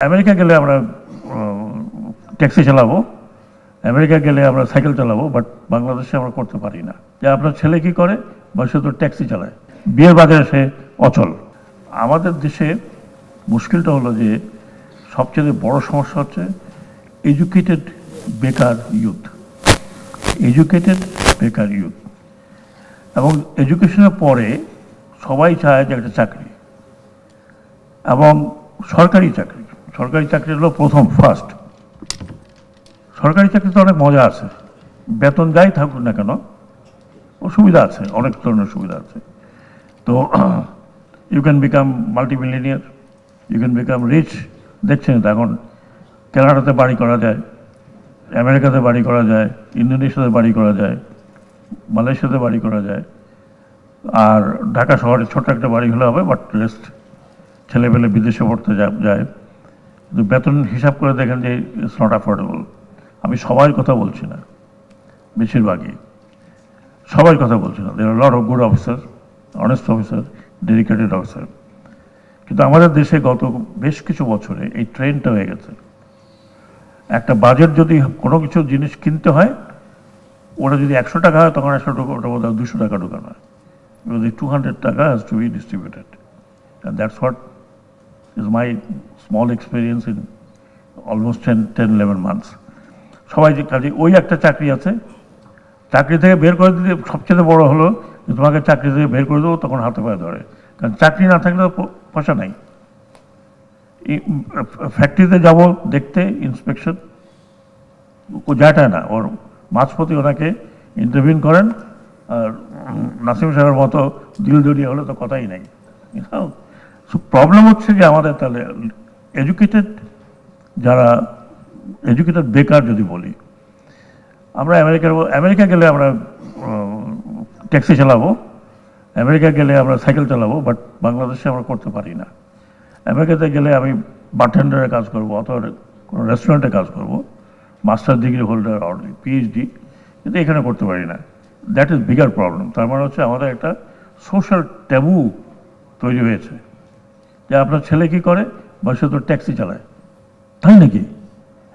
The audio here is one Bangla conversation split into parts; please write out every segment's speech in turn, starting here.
আমেরিকা গেলে আমরা ট্যাক্সি চালাবো, আমেরিকা গেলে আমরা সাইকেল চালাবো, বাট বাংলাদেশে আমরা করতে পারি না। যে আপনার ছেলে কি করে, বা সে তো ট্যাক্সি চালায়, বিয়ের বাজারে সে অচল। আমাদের দেশে মুশকিলটা হলো যে সবচেয়ে বড় সমস্যা হচ্ছে এডুকেটেড বেকার ইউথ, এডুকেটেড বেকার ইউথ। এবং এডুকেশনের পরে সবাই চায় যে একটা চাকরি, এবং সরকারি চাকরি। সরকারি চাকরি হলো প্রথম ফার্স্ট। সরকারি চাকরিতে অনেক মজা আছে, বেতন যাই থাকুক না কেন সুবিধা আছে, অনেক ধরনের সুবিধা আছে। তো you can become multimillionaire, you can become rich. দেখছেন তো এখন কানাডাতে বাড়ি করা যায়, আমেরিকাতে বাড়ি করা যায়, ইন্দোনেশিয়াতে বাড়ি করা যায়, মালয়েশিয়াতে বাড়ি করা যায়। আর ঢাকা শহরে ছোট্ট একটা বাড়ি হলে হবে, বাট রেস্ট ছেলেপেলে বিদেশে পড়তে যায়। কিন্তু বেতন হিসাব করে দেখেন যে ইটস নট অ্যাফোর্ডেবল। আমি সবার কথা বলছি না, বেশিরভাগই সবার কথা বলছি না। There are lot of good officer, honest officer, dedicated officer. কিন্তু আমাদের দেশে গত বেশ কিছু বছরে এই ট্রেন্ডটা হয়ে গেছে। একটা বাজেট যদি কোনো কিছু জিনিস কিনতে হয়, ওটা যদি 100 টাকা হয় তখন 100 টাকা, ওটা বোধহয় 200 টাকা ঢোকানো হয়। 200 টাকা has to be distributed, and that's what is my small experience in almost 10-11 months. সবাই যে কাজে ওই একটা চাকরি আছে, চাকরি থেকে বের করে দিতে সবচেয়ে বড় হলো যে তোমাকে চাকরি থেকে বের করে দেবো, তখন হাতে পায়ে ধরে। কারণ চাকরি না থাকলে পয়সা নাই। ফ্যাক্টরিতে যাব দেখতে, ইন্সপেকশন, ও যাটায় না, ওর মাঝপতি ওনাকে ইন্টারভিউ করেন। আর নাসিম সাহেবের মতো দিল দরিয়া হলে তো কথাই নেই। সো প্রবলেম হচ্ছে যে আমাদের তাহলে যারা এডুকেটেড বেকার যদি বলি, আমরা আমেরিকা গেলে আমরা ট্যাক্সি চালাবো, আমেরিকা গেলে আমরা সাইকেল চালাবো, বাট বাংলাদেশে আমরা করতে পারি না। আমেরিকাতে গেলে আমি বারটেন্ডারের কাজ করবো, অথবা কোনো রেস্টুরেন্টে কাজ করবো, মাস্টার ডিগ্রি হোল্ডার আর পিএইচডি, কিন্তু এখানে করতে পারি না। That is bigger problem. তার মানে হচ্ছে আমাদের একটা সোশ্যাল ট্যাবু তৈরি হয়েছে যে আপনার ছেলে কি করে, বা সে তো ট্যাক্সি চালায়, তাই নাকি?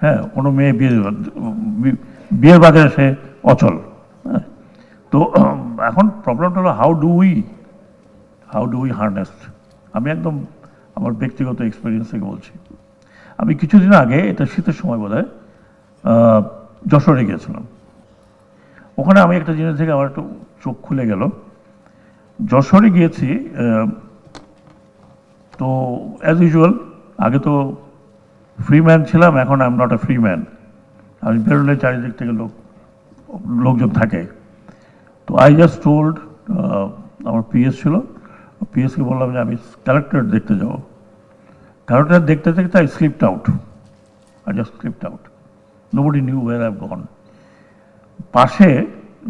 হ্যাঁ, কোনো মেয়ে বিয়ের বাজারে সে অচল। হ্যাঁ, তো এখন প্রবলেমটা হলো হাউ ডু উই হার্নেস। আমি একদম আমার ব্যক্তিগত এক্সপিরিয়েন্স থেকে বলছি। আমি কিছুদিন আগে, এটা শীতের সময় বোধহয়, যশোরে গিয়েছিলাম। ওখানে আমি একটা জিনিস থেকে আমার একটু চোখ খুলে গেল। যশোরে গিয়েছি, তো অ্যাজ ইউজুয়াল আগে তো ফ্রি ম্যান ছিলাম, এখন I am not a free man. আমি বেরোলে চারিদিক থেকে লোকজন থাকে। তো আই জাস্ট টোল্ড, আমার পিএস ছিল, পিএসকে বললাম যে আমি কালেক্টরেট দেখতে যাবো। কালেক্টরেট দেখতে দেখতে I slipped out, nobody knew where I have gone. পাশে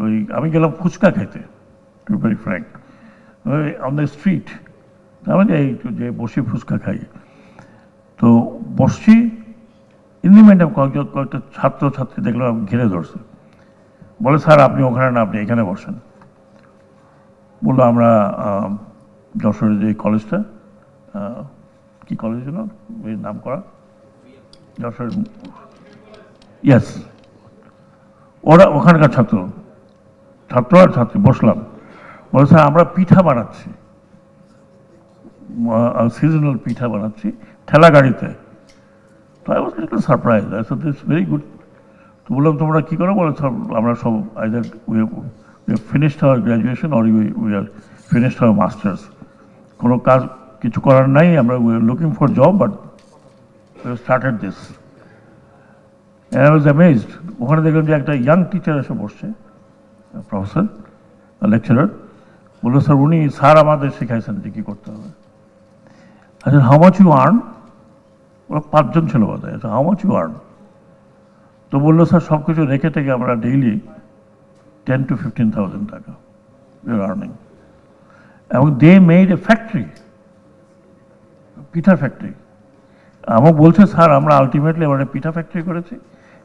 ওই আমি গেলাম ফুচকা খেতে, to very frank, on the street. আমি যে বসি ফুচকা খাই, তো বসছি, ইন্ডিমেন্টাম কয়েকটা ছাত্রছাত্রী দেখলাম ঘিরে ধরছে। বলে, স্যার আপনি ওখানে না, আপনি এখানে বসেন। বললো আমরা যশোরের যে কলেজটা, কি কলেজ ছিল ওই নাম করা, যশোর, ইয়েস, ওরা ওখানকার ছাত্র আর ছাত্রী। বসলাম, বলে স্যার আমরা পিঠা বানাচ্ছি, সিজনাল পিঠা বানাচ্ছি ঠেলা গাড়িতে। তো I was little surprise, I said this very good. তো বললাম তোমরা কী করো? বলে আমরা সব either we finished our graduation or we are finished our masters. কোনো কাজ কিছু করার নাই, আমরা we are looking for job, but we have started this. I was amazed. ওখানে দেখলাম যে একটা ইয়াং টিচার এসে বসছে, প্রফেসর, লেকচারার। বললো, স্যার আমাদের শেখাইছেন যে কী করতে হবে। আচ্ছা, হাউ মাচ ইউ আর্ন? ওরা 5 জন ছিল বোধ হয়। How much you earn? তো বললো, স্যার সব কিছু রেখে থেকে আমরা ডেইলি 10 to 15,000 টাকা উই আর আর্নিং। এবং they made a factory, pitha factory. আমাকে বলছে, স্যার আমরা আলটিমেটলি এবার পিঠা ফ্যাক্টরি করেছি।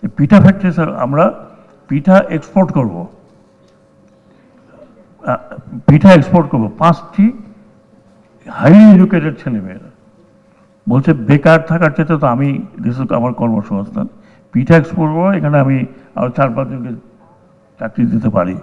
এই পিঠা ফ্যাক্টরি স্যার আমরা পিঠা এক্সপোর্ট করব, 5টি হাইলি এডুকেটেড ছেলেমেয়েরা বলছে বেকার থাকার চাইতে তো আমি আমার কর্মসংস্থান, পিট্যাক্স পড়বো, এখানে আমি আরো 4-5 জনকে চাকরি দিতে পারি।